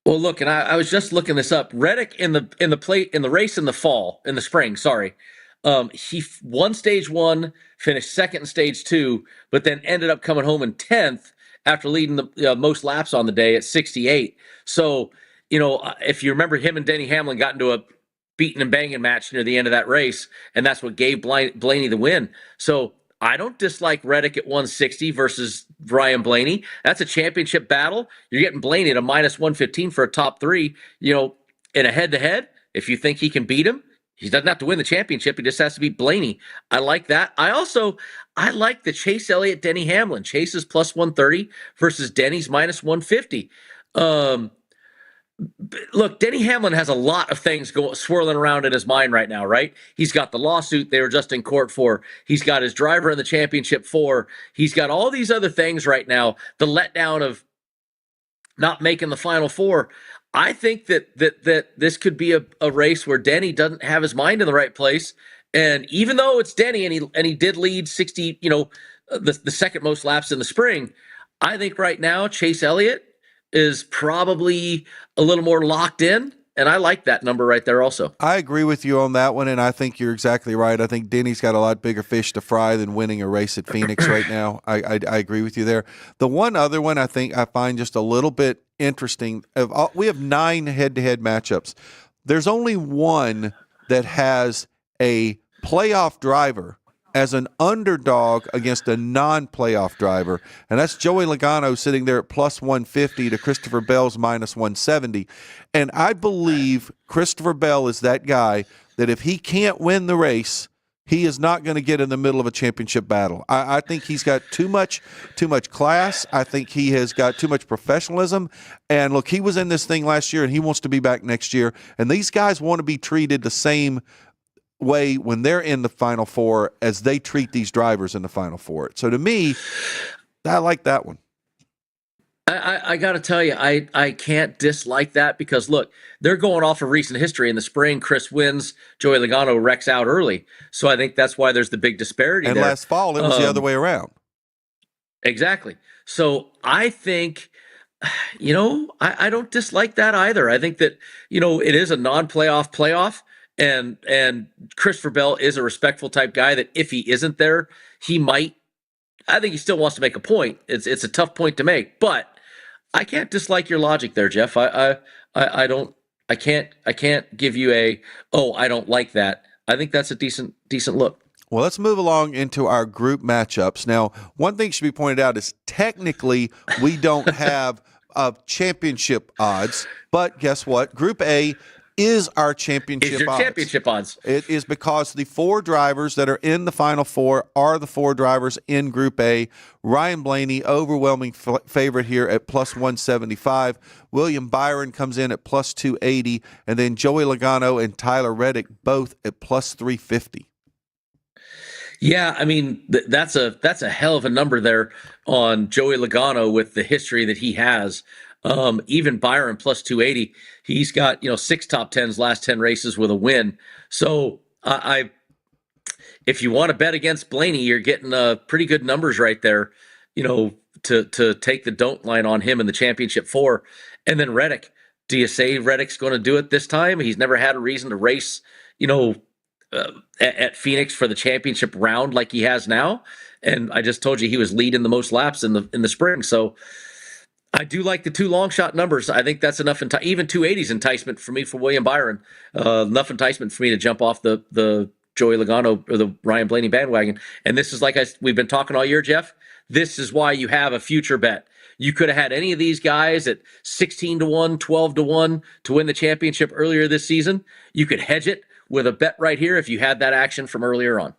Well, look, and I was just looking this up. Reddick in the race in the spring, he won stage 1, finished second in stage 2, but then ended up coming home in 10th after leading the most laps on the day at 68. So, if you remember, him and Denny Hamlin got into a beating and banging match near the end of that race, and that's what gave Blaney the win. So I don't dislike Reddick at 160 versus Ryan Blaney. That's a championship battle. You're getting Blaney at a minus 115 for a top 3, in a head-to-head. If you think he can beat him, he doesn't have to win the championship. He just has to beat Blaney. I like that. I like the Chase Elliott, Denny Hamlin. Chase is plus 130 versus Denny's minus 150. Look, Denny Hamlin has a lot of things swirling around in his mind right now, right? He's got the lawsuit they were just in court for. He's got his driver in the championship for. He's got all these other things right now. The letdown of not making the Final Four. I think that this could be a race where Denny doesn't have his mind in the right place. And even though it's Denny and he did lead 60, the second most laps in the spring, I think right now Chase Elliott is probably a little more locked in, and I like that number right there also. I agree with you on that one, and I think you're exactly right. I think Denny's got a lot bigger fish to fry than winning a race at Phoenix right now. I agree with you there. The one other one I think I find just a little bit interesting, we have 9 head-to-head matchups. There's only one that has a playoff driver as an underdog against a non-playoff driver, and that's Joey Logano sitting there at plus 150 to Christopher Bell's minus 170. And I believe Christopher Bell is that guy that if he can't win the race, he is not going to get in the middle of a championship battle. I think he's got too much class. I think he has got too much professionalism. And look, he was in this thing last year, and he wants to be back next year. And these guys want to be treated the same way when they're in the Final Four as they treat these drivers in the Final Four. So to me, I like that one. I got to tell you, I can't dislike that because, look, they're going off of recent history. In the spring, Chris wins, Joey Logano wrecks out early. So I think that's why there's the big disparity there. And last fall, it was the other way around. Exactly. So I think, I don't dislike that either. I think that, it is a non-playoff playoff. And Christopher Bell is a respectful type guy that if he isn't there, he might. I think he still wants to make a point. It's a tough point to make, but I can't dislike your logic there, Jeff. I can't give you I don't like that. I think that's a decent look. Well, let's move along into our group matchups. Now, one thing should be pointed out is technically we don't have championship odds, but guess what? Group A is our championship Is your odds. championship odds. It is because the 4 drivers that are in the Final Four are the 4 drivers in Group A. Ryan Blaney, overwhelming favorite here at plus 175. William Byron comes in at plus 280. And then Joey Logano and Tyler Reddick both at plus 350. Yeah, I mean, that's a hell of a number there on Joey Logano with the history that he has. Even Byron plus 280. He's got 6 top 10s last 10 races with a win. So if you want to bet against Blaney, you're getting pretty good numbers right there. To take the don't line on him in the championship 4, and then Reddick. Do you say Reddick's going to do it this time? He's never had a reason to race. At Phoenix for the championship round like he has now. And I just told you he was leading the most laps in the spring. So I do like the 2 long shot numbers. I think that's enough. Even 280's enticement for me for William Byron. Enough enticement for me to jump off the Joey Logano or the Ryan Blaney bandwagon. And this is we've been talking all year, Jeff. This is why you have a future bet. You could have had any of these guys at 16-1, 12-1 to win the championship earlier this season. You could hedge it with a bet right here if you had that action from earlier on.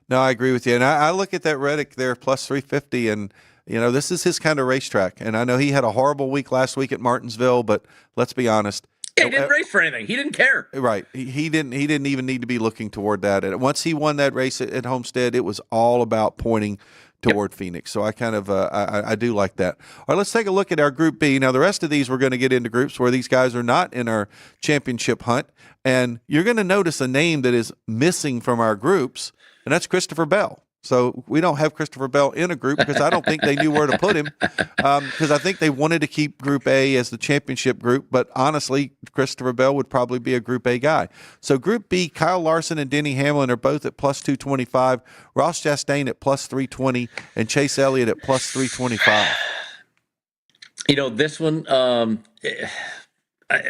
No, I agree with you. And I look at that Reddick there, plus 350, and, this is his kind of racetrack. And I know he had a horrible week last week at Martinsville, but let's be honest. Yeah, he didn't race for anything. He didn't care. Right. He didn't even need to be looking toward that. And once he won that race at Homestead, it was all about pointing toward Phoenix. So I kind of I do like that. All right, let's take a look at our Group B. Now, the rest of these, we're going to get into groups where these guys are not in our championship hunt. And you're going to notice a name that is missing from our groups, and that's Christopher Bell. So we don't have Christopher Bell in a group because I don't think they knew where to put him, because I think they wanted to keep Group A as the championship group. But honestly, Christopher Bell would probably be a Group A guy. So Group B, Kyle Larson and Denny Hamlin are both at plus 225, Ross Chastain at plus 320, and Chase Elliott at plus 325. This one,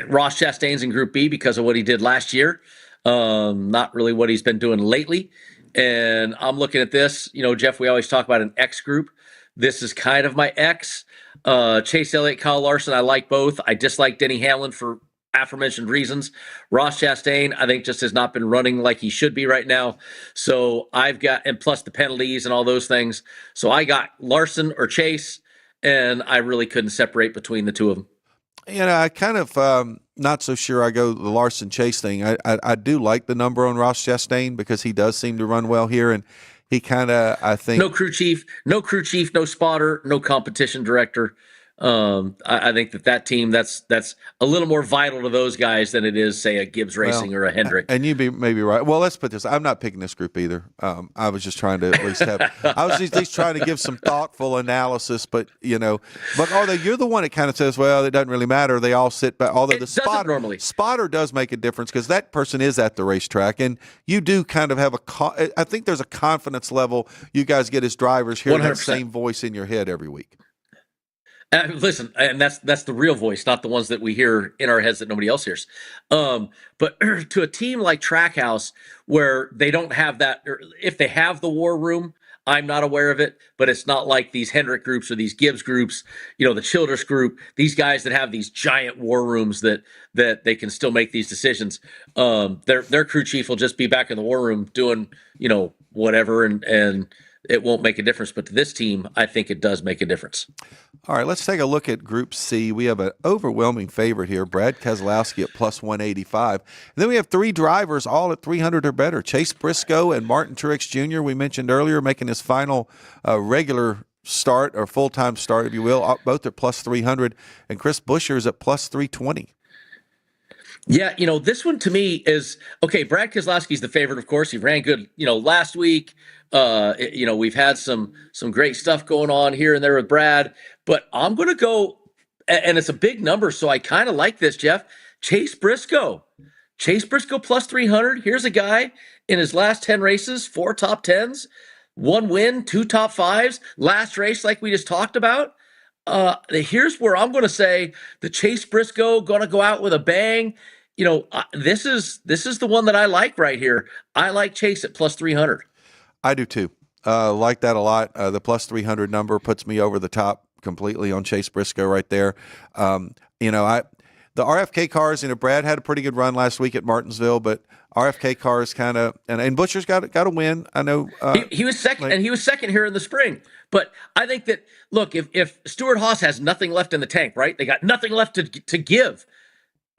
Ross Chastain's in Group B because of what he did last year. Not really what he's been doing lately. And I'm looking at this, Jeff, we always talk about an X group. This is kind of my X. Chase Elliott, Kyle Larson, I like both. I dislike Denny Hamlin for aforementioned reasons. Ross Chastain, I think, just has not been running like he should be right now. So and plus the penalties and all those things. So I got Larson or Chase, and I really couldn't separate between the two of them. I kind of not so sure I go the Larson Chase thing. I do like the number on Ross Chastain because he does seem to run well here, and he kind of, I think, no crew chief, no spotter, no competition director. I think that team that's a little more vital to those guys than it is, say, a Gibbs Racing or a Hendrick. And you may be right. Well, let's put this. I'm not picking this group either. I was just trying to at least have. I was at least trying to give some thoughtful analysis. But although you're the one that kind of says, well, it doesn't really matter. They all sit back. Although the spotter does make a difference because that person is at the racetrack, and you do kind of have I think there's a confidence level you guys get as drivers hearing 100%. That same voice in your head every week. Listen, and that's the real voice, not the ones that we hear in our heads that nobody else hears. But to a team like Trackhouse, where they don't have that, or if they have the war room, I'm not aware of it, but it's not like these Hendrick groups or these Gibbs groups, the Childress group, these guys that have these giant war rooms that they can still make these decisions. Their crew chief will just be back in the war room doing, whatever, and it won't make a difference. But to this team, I think it does make a difference. All right, let's take a look at Group C. We have an overwhelming favorite here, Brad Keselowski at plus 185. And then we have 3 drivers all at 300 or better. Chase Briscoe and Martin Truex Jr., we mentioned earlier, making his final regular start or full-time start, if you will, both at plus 300. And Chris Buescher is at plus 320. Yeah, this one to me is, okay, Brad Keselowski's the favorite, of course. He ran good, last week. We've had some great stuff going on here and there with Brad, but I'm going to go, and it's a big number, so I kind of like this, Jeff. Chase Briscoe plus 300. Here's a guy in his last 10 races, 4 top 10s, 1 win, 2 top 5s, last race like we just talked about. Here's where I'm going to say the Chase Briscoe going to go out with a bang. This is the one that I like right here. I like Chase at plus 300. I do too. Like that a lot. The plus 300 number puts me over the top completely on Chase Briscoe right there. The the RFK cars, Brad had a pretty good run last week at Martinsville, but RFK cars kind of, and Butcher's got a win. I know he was second, and he was second here in the spring. But I think that, look, if Stewart-Haas has nothing left in the tank, right? They got nothing left to give.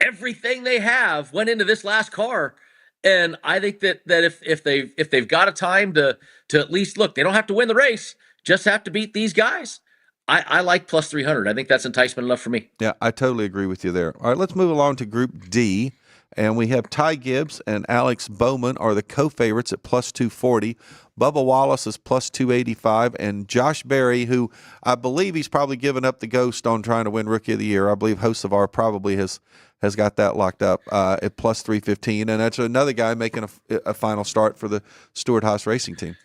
Everything they have went into this last car. And I think that if they've got a time to at least look, they don't have to win the race, just have to beat these guys. I like plus 300. I think that's enticement enough for me. Yeah, I totally agree with you there. All right, let's move along to Group D. And we have Ty Gibbs and Alex Bowman are the co-favorites at plus 240. Bubba Wallace is plus 285. And Josh Berry, who I believe he's probably given up the ghost on trying to win Rookie of the Year. I believe Hocevar probably has got that locked up at plus 315. And that's another guy making a final start for the Stewart-Haas racing team.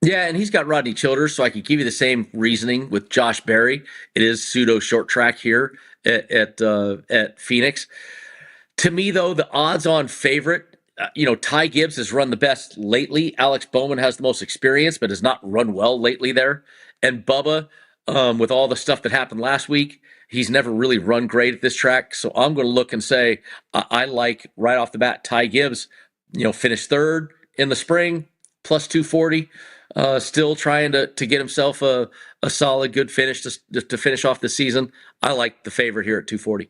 Yeah, and he's got Rodney Childers, so I could give you the same reasoning with Josh Berry. It is pseudo short track here at Phoenix. To me, though, the odds-on favorite, Ty Gibbs has run the best lately. Alex Bowman has the most experience, but has not run well lately there. And Bubba, with all the stuff that happened last week, he's never really run great at this track. So I'm going to look and say I like right off the bat Ty Gibbs. Finished third in the spring, plus 240. Still trying to get himself a solid, good finish to finish off the season. I like the favorite here at 240.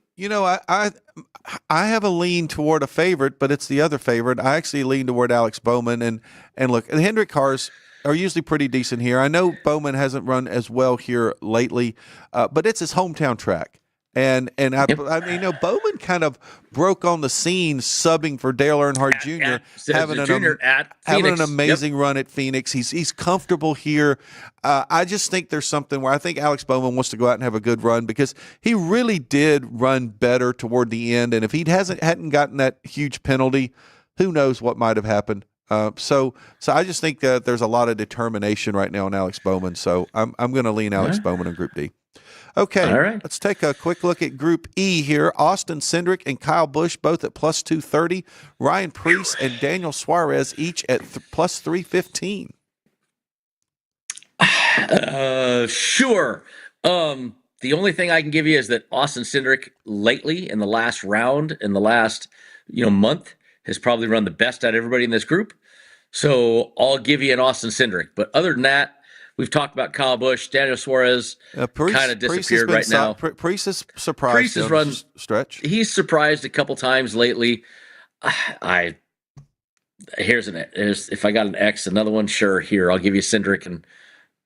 I have a lean toward a favorite, but it's the other favorite. I actually lean toward Alex Bowman. And look, the Hendrick cars are usually pretty decent here. I know Bowman hasn't run as well here lately, but it's his hometown track. And Bowman kind of broke on the scene subbing for Dale Earnhardt Jr. having an amazing run at Phoenix. He's comfortable here. I just think there's something where I think Alex Bowman wants to go out and have a good run because he really did run better toward the end. And if he hadn't gotten that huge penalty, who knows what might have happened. So I just think that there's a lot of determination right now in Alex Bowman. So I'm going to lean Alex Bowman in Group D. Okay, all right. Let's take a quick look at Group E here. Austin Cindric and Kyle Busch both at plus 230. Ryan Preece and Daniel Suarez each at plus 315. Sure. The only thing I can give you is that Austin Cindric lately in the last round, in the last month, has probably run the best out of everybody in this group. So I'll give you an Austin Cindric. But other than that, we've talked about Kyle Busch. Daniel Suarez kind of disappeared right now. Preece is surprised. Preece has run stretch. He's surprised a couple times lately. If I got an X, another one, sure. Here, I'll give you Cindric and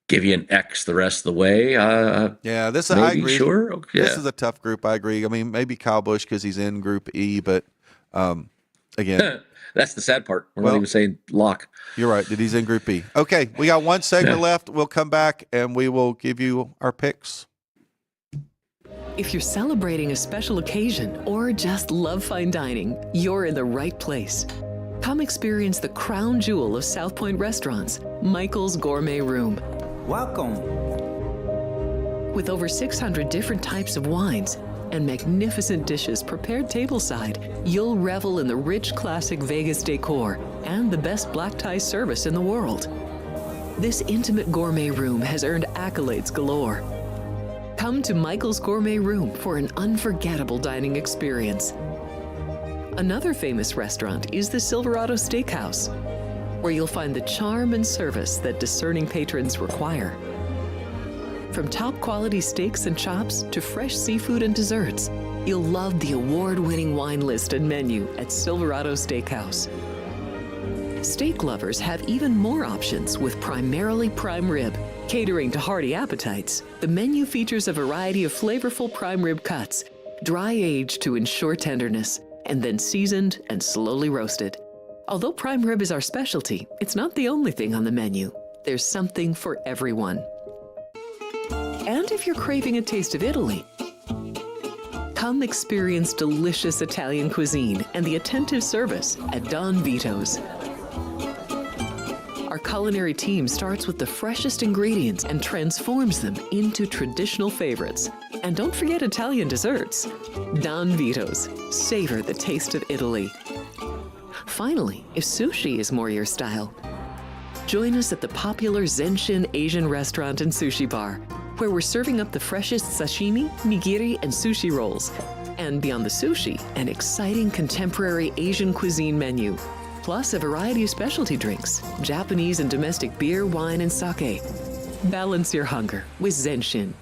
give you an X the rest of the way. I agree. Sure. Okay. This is a tough group. I agree. I mean, maybe Kyle Busch because he's in Group E, but again. That's the sad part. We're not even saying lock. You're right. He's in Group B. Okay, we got one segment left. We'll come back and we will give you our picks. If you're celebrating a special occasion or just love fine dining, you're in the right place. Come experience the crown jewel of South Point restaurants, Michael's Gourmet Room. Welcome. With over 600 different types of wines and magnificent dishes prepared tableside, you'll revel in the rich classic Vegas decor and the best black tie service in the world. This intimate gourmet room has earned accolades galore. Come to Michael's Gourmet Room for an unforgettable dining experience. Another famous restaurant is the Silverado Steakhouse, where you'll find the charm and service that discerning patrons require. From top quality steaks and chops to fresh seafood and desserts, you'll love the award-winning wine list and menu at Silverado Steakhouse. Steak lovers have even more options with primarily prime rib. Catering to hearty appetites, the menu features a variety of flavorful prime rib cuts, dry-aged to ensure tenderness, and then seasoned and slowly roasted. Although prime rib is our specialty, it's not the only thing on the menu. There's something for everyone. And if you're craving a taste of Italy, come experience delicious Italian cuisine and the attentive service at Don Vito's. Our culinary team starts with the freshest ingredients and transforms them into traditional favorites. And don't forget Italian desserts. Don Vito's. Savor the taste of Italy. Finally, if sushi is more your style, join us at the popular Zenshin Asian restaurant and sushi bar. where we're serving up the freshest sashimi, nigiri, and sushi rolls. And beyond the sushi, an exciting contemporary Asian cuisine menu. Plus a variety of specialty drinks, Japanese and domestic beer, wine, and sake. Balance your hunger with Zenshin.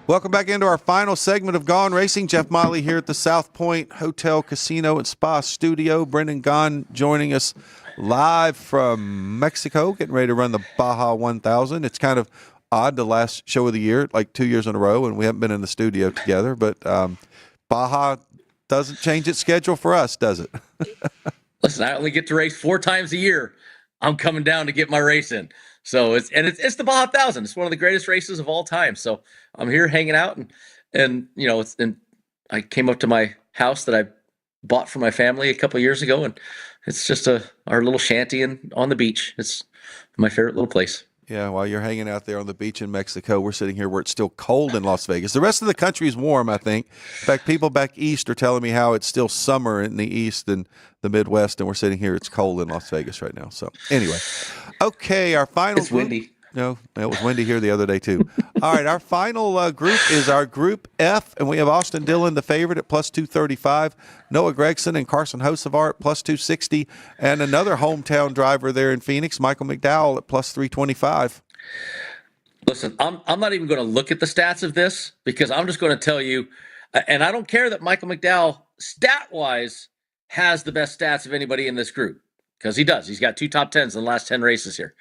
Welcome back into our final segment of Gaughan Racing. Jeff Motley here at the South Point Hotel, Casino, and Spa Studio. Brendan Gaughan joining us live from Mexico, getting ready to run the Baja 1000. It's kind of odd, the last show of the year, like 2 years in a row, and we haven't been in the studio together. But Baja doesn't change its schedule for us, does it? Listen, I only get to race 4 times a year. I'm coming down to get my race in. So it's the Baja 1000. It's one of the greatest races of all time. So I'm here hanging out, and you know, I came up to my house that I bought for my family a couple of years ago, and it's just our little shanty on the beach. It's my favorite little place. Yeah, while you're hanging out there on the beach in Mexico, we're sitting here where it's still cold in Las Vegas. The rest of the country is warm, I think. In fact, people back east are telling me how it's still summer in the east and the Midwest, and we're sitting here, it's cold in Las Vegas right now. So anyway, okay, our final It's windy. No, it was windy here the other day, too. All right, our final group is our Group F, and we have Austin Dillon, the favorite, at plus 235, Noah Gragson and Carson Hocevar at plus 260, and another hometown driver there in Phoenix, Michael McDowell, at plus 325. Listen, I'm not even going to look at the stats of this, because I'm just going to tell you, and I don't care that Michael McDowell, stat-wise, has the best stats of anybody in this group, because he does. He's got 2 top 10s in the last 10 races here.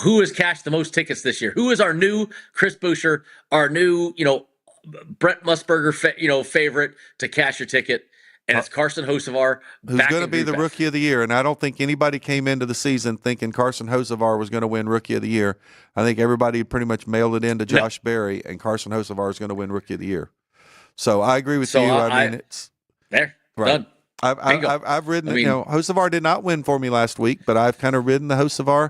Who has cashed the most tickets this year? Who is our new Chris Buescher, our new, Brent Musburger, favorite to cash your ticket? And it's Carson Hocevar. Who's going to be the Rookie of the Year. And I don't think anybody came into the season thinking Carson Hocevar was going to win Rookie of the Year. I think everybody pretty much mailed it in to Josh Berry, and Carson Hocevar is going to win Rookie of the Year. So I agree with you. I mean, it's there. Right. Done. I've ridden, Hocevar did not win for me last week, but I've kind of ridden the Hocevar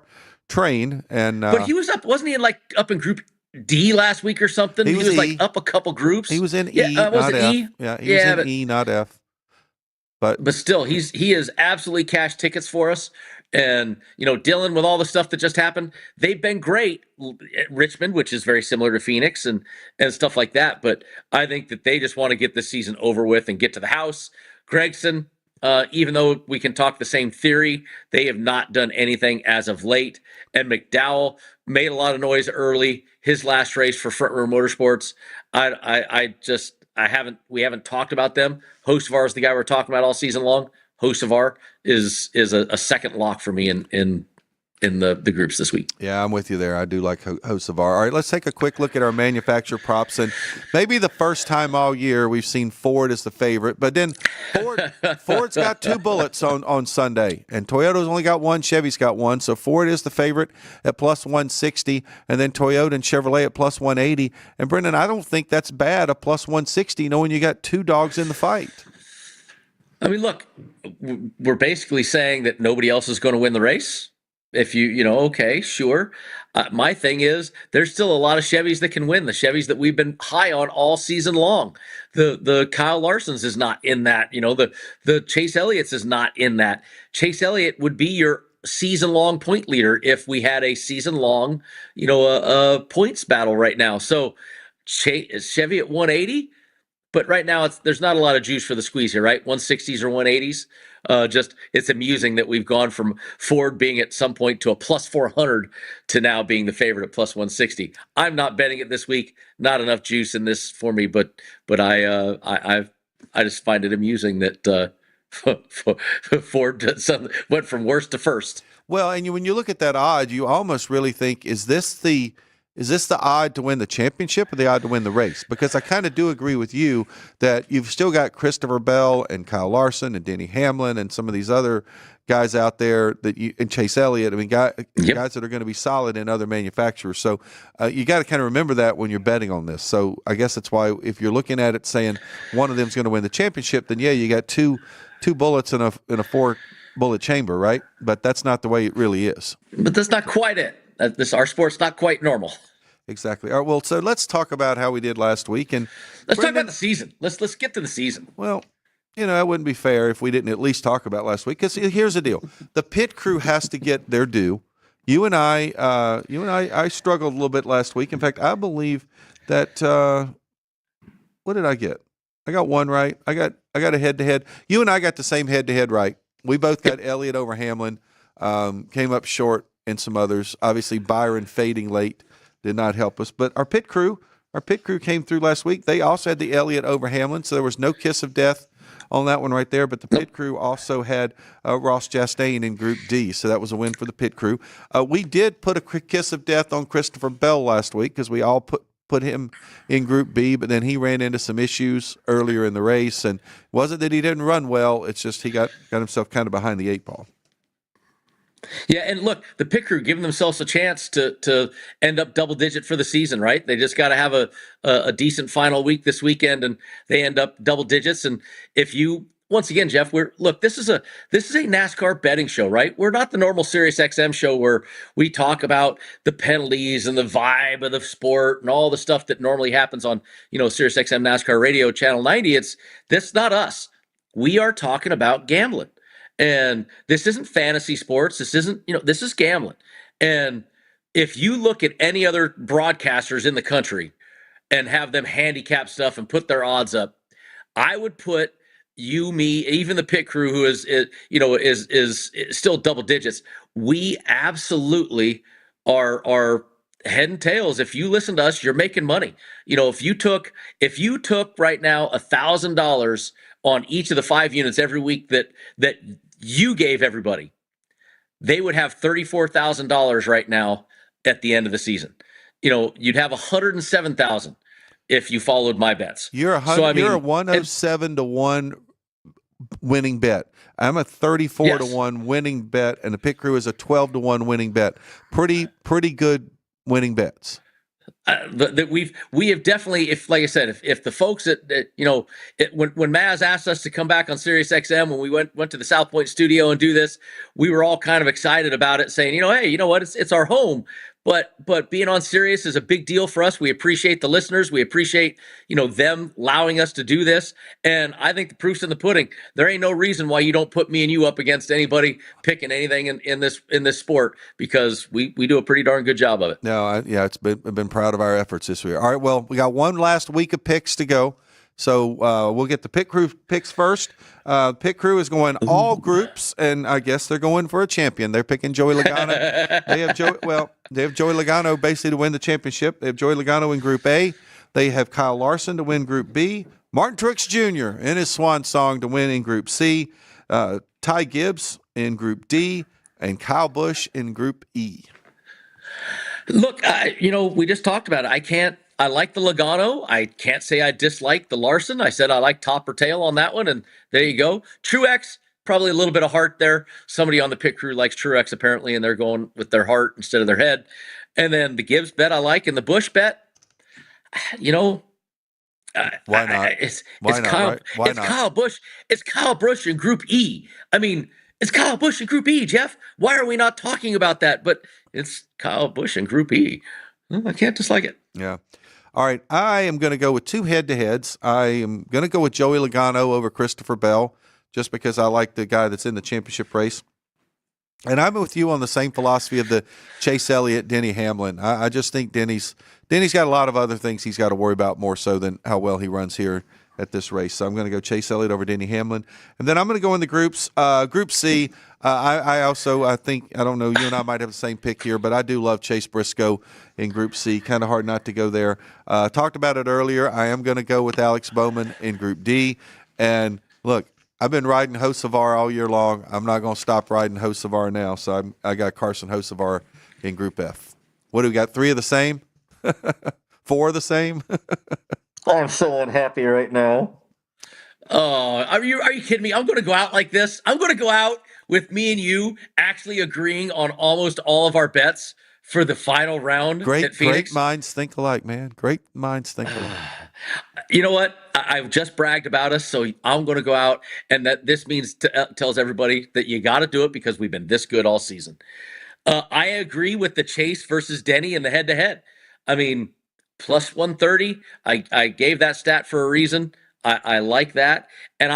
train, and but he was wasn't he up in Group D last week or something? He was like up a couple groups. He was in E, not F. E? Yeah, he was in E, not F. But still, he has absolutely cashed tickets for us. And Dillon, with all the stuff that just happened, they've been great at Richmond, which is very similar to Phoenix and stuff like that. But I think that they just want to get this season over with and get to the house. Gragson, even though we can talk the same theory, they have not done anything as of late. And McDowell made a lot of noise early. His last race for Front Row Motorsports, we haven't talked about them. Hocevar is the guy we're talking about all season long. Hocevar is a second lock for me in the groups this week. Yeah, I'm with you there. I do like Hocevar. All right, let's take a quick look at our manufacturer props. And maybe the first time all year we've seen Ford as the favorite, but then Ford's got 2 bullets on Sunday, and Toyota's only got 1, Chevy's got 1. So Ford is the favorite at plus 160, and then Toyota and Chevrolet at plus 180. And Brendan, I don't think that's bad, a plus 160, knowing you got 2 dogs in the fight. I mean, look, we're basically saying that nobody else is going to win the race. If okay, sure. My thing is, there's still a lot of Chevys that can win. The Chevys that we've been high on all season long. The Kyle Larson's is not in that. The Chase Elliott's is not in that. Chase Elliott would be your season-long point leader if we had a season-long, points battle right now. So is Chevy at 180? But right now, there's not a lot of juice for the squeeze here, right? 160s or 180s. It's amusing that we've gone from Ford being at some point to a plus 400 to now being the favorite at plus 160. I'm not betting it this week. Not enough juice in this for me, but I just find it amusing that Ford went from worst to first. Well, and when you look at that odd, you almost really think, is this the odd to win the championship or the odd to win the race? Because I kind of do agree with you that you've still got Christopher Bell and Kyle Larson and Denny Hamlin and some of these other guys out there and Chase Elliott. I mean, guys that are going to be solid in other manufacturers. So you got to kind of remember that when you're betting on this. So I guess that's why if you're looking at it saying one of them is going to win the championship, then yeah, you got two bullets in a 4-bullet chamber, right? But that's not the way it really is. But that's not quite it. Our sport's not quite normal. Exactly. All right, well, so let's talk about how we did last week, and let's talk about the season. Let's get to the season. Well, that wouldn't be fair if we didn't at least talk about last week. Because here's the deal: the pit crew has to get their due. You and I struggled a little bit last week. In fact, I believe that what did I get? I got one right. I got a head-to-head. You and I got the same head-to-head right. We both got Elliott over Hamlin. Came up short in some others. Obviously, Byron fading late did not help us. But our pit crew came through last week. They also had the Elliott over Hamlin, so there was no kiss of death on that one right there. But the pit crew also had Ross Chastain in Group D, so that was a win for the pit crew. We did put a quick kiss of death on Christopher Bell last week because we all put him in Group B, but then he ran into some issues earlier in the race, and it wasn't that he didn't run well, it's just he got himself kind of behind the eight ball. Yeah, and look, the pit crew giving themselves a chance to end up double digit for the season, right? They just got to have a decent final week this weekend, and they end up double digits. And if you, once again, Jeff, this is a NASCAR betting show, right? We're not the normal Sirius XM show where we talk about the penalties and the vibe of the sport and all the stuff that normally happens on Sirius XM NASCAR Radio Channel 90. That's not us. We are talking about gambling. And this isn't fantasy sports. This isn't, this is gambling. And if you look at any other broadcasters in the country and have them handicap stuff and put their odds up, I would put you, me, even the pit crew who is still double digits. We absolutely are head and tails. If you listen to us, you're making money. If you took right now $1,000 on each of the 5 units every week that you gave everybody, they would have $34,000 right now at the end of the season. You'd have $107,000 if you followed my bets. You're a 107 to 1 winning bet. I'm a 34 to 1 winning bet, and the pit crew is a 12 to 1 winning bet. Pretty good winning bets. That we have definitely, like I said, if the folks when Maz asked us to come back on Sirius XM when we went to the South Point studio and do this, we were all kind of excited about it, saying, hey, you know what, it's our home. But being on Sirius is a big deal for us. We appreciate the listeners. We appreciate, them allowing us to do this. And I think the proof's in the pudding. There ain't no reason why you don't put me and you up against anybody picking anything in this sport, because we do a pretty darn good job of it. No, I've been proud of our efforts this year. All right, well, we got one last week of picks to go. So we'll get the pit crew picks first. Pit crew is going all groups, and I guess they're going for a champion. They're picking Joey Logano. They have Joey Logano basically to win the championship. They have Joey Logano in Group A. They have Kyle Larson to win Group B. Martin Truex Jr. in his swan song to win in Group C. Ty Gibbs in Group D, and Kyle Busch in Group E. Look, we just talked about it. I like the Logano. I can't say I dislike the Larson. I said I like top or tail on that one, and there you go. Truex, probably a little bit of heart there. Somebody on the pit crew likes Truex apparently, and they're going with their heart instead of their head. And then the Gibbs bet I like, and the Busch bet, why not? It's Right? Why not? Kyle Busch. It's Kyle Busch in Group E. I mean, it's Kyle Busch in Group E, Jeff. Why are we not talking about that? But it's Kyle Busch in Group E. I can't dislike it. Yeah. All right, I am going to go with two head-to-heads. I am going to go with Joey Logano over Christopher Bell, just because I like the guy that's in the championship race. And I'm with you on the same philosophy of the Chase Elliott, Denny Hamlin. I just think Denny's got a lot of other things he's got to worry about more so than how well he runs here at this race. So I'm going to go Chase Elliott over Denny Hamlin. And then I'm going to go in the groups. Group C, I think, I don't know, you and I might have the same pick here, but I do love Chase Briscoe in Group C. Kind of hard not to go there. Talked about it earlier. I am going to go with Alex Bowman in Group D. And look, I've been riding Hocevar all year long. I'm not going to stop riding Hocevar now. So I got Carson Hocevar in Group F. What do we got? 3 of the same? 4 of the same? I'm so unhappy right now. Oh, are you kidding me? I'm going to go out like this. I'm going to go out with me and you actually agreeing on almost all of our bets for the final round at Phoenix. Great minds think alike, man. Great minds think alike. You know what? I've just bragged about us, so I'm going to go out, and that this means tells everybody that you got to do it because we've been this good all season. I agree with the Chase versus Denny in the head-to-head. I mean, plus 130. I gave that stat for a reason. I like that. And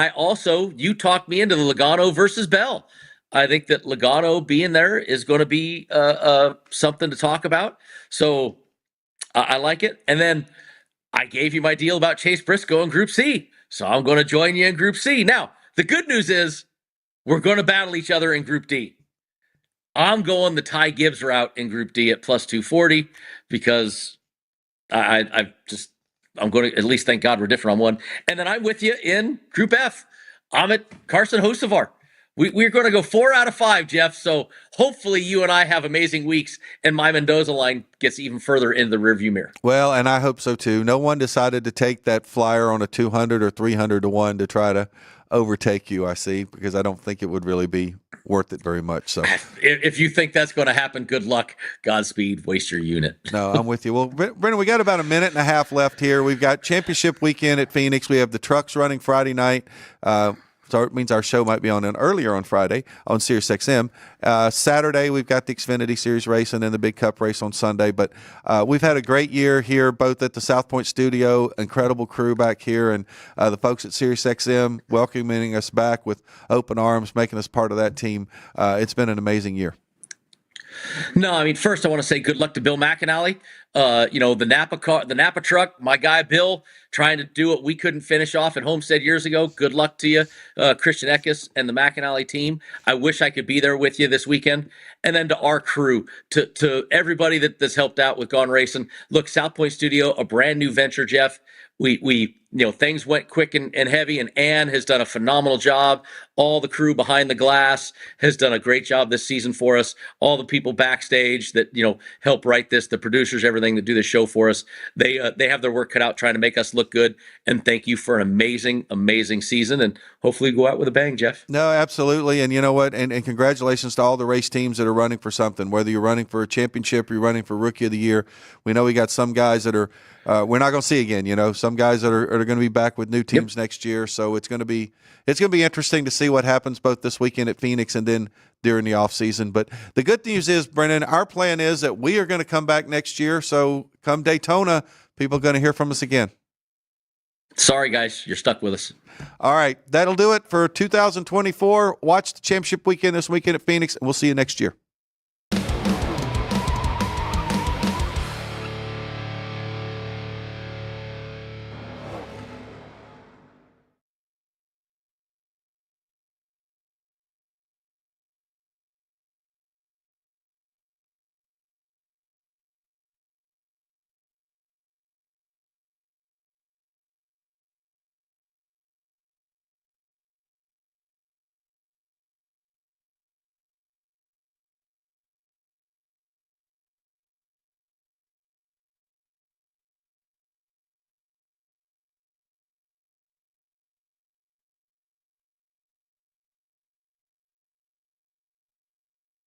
you talked me into the Logano versus Bell. I think that Logano being there is going to be something to talk about. So I like it. And then I gave you my deal about Chase Briscoe in Group C. So I'm going to join you in Group C. Now, the good news is we're going to battle each other in Group D. I'm going the Ty Gibbs route in Group D at plus 240 because I'm going to at least thank God we're different on one. And then I'm with you in Group F. I'm at Carson Hocevar. We're going to go 4 out of 5, Jeff. So hopefully you and I have amazing weeks and my Mendoza line gets even further in the rearview mirror. Well, and I hope so too. No one decided to take that flyer on a 200 or 300 to 1 to try to overtake you, I see, because I don't think it would really be worth it very much. So if you think that's going to happen, good luck. Godspeed. Waste your unit. No, I'm with you. Well, Brendan, we got about a minute and a half left here. We've got championship weekend at Phoenix. We have the trucks running Friday night. So it means our show might be on earlier on Friday on SiriusXM. Saturday, we've got the Xfinity Series racing and the Big Cup race on Sunday. But we've had a great year here, both at the South Point studio, incredible crew back here, and the folks at SiriusXM welcoming us back with open arms, making us part of that team. It's been an amazing year. No, I mean, first I want to say good luck to Bill McAnally. The Napa truck, my guy Bill, trying to do what we couldn't finish off at Homestead years ago. Good luck to you, Christian Eckes and the McAnally team. I wish I could be there with you this weekend. And then to our crew, to everybody that's helped out with Gaughan Racing. Look, South Point Studio, a brand new venture, Jeff. We things went quick and heavy, and Ann has done a phenomenal job. All the crew behind the glass has done a great job this season for us. All the people backstage that help write this, the producers, everything that do the show for us, they have their work cut out trying to make us look good. And thank you for an amazing, amazing season, and hopefully go out with a bang, Jeff. No, absolutely. And you know what? And congratulations to all the race teams that are running for something, whether you're running for a championship or you're running for Rookie of the Year. We know we got some guys that are we're not going to see again. Some guys that are going to be back with new teams next year. So it's going to be interesting to see what happens both this weekend at Phoenix and then during the off season. But the good news is, Brennan, our plan is that we are going to come back next year. So come Daytona, people are going to hear from us again. Sorry, guys, you're stuck with us. All right, that'll do it for 2024. Watch the championship weekend this weekend at Phoenix, and we'll see you next year.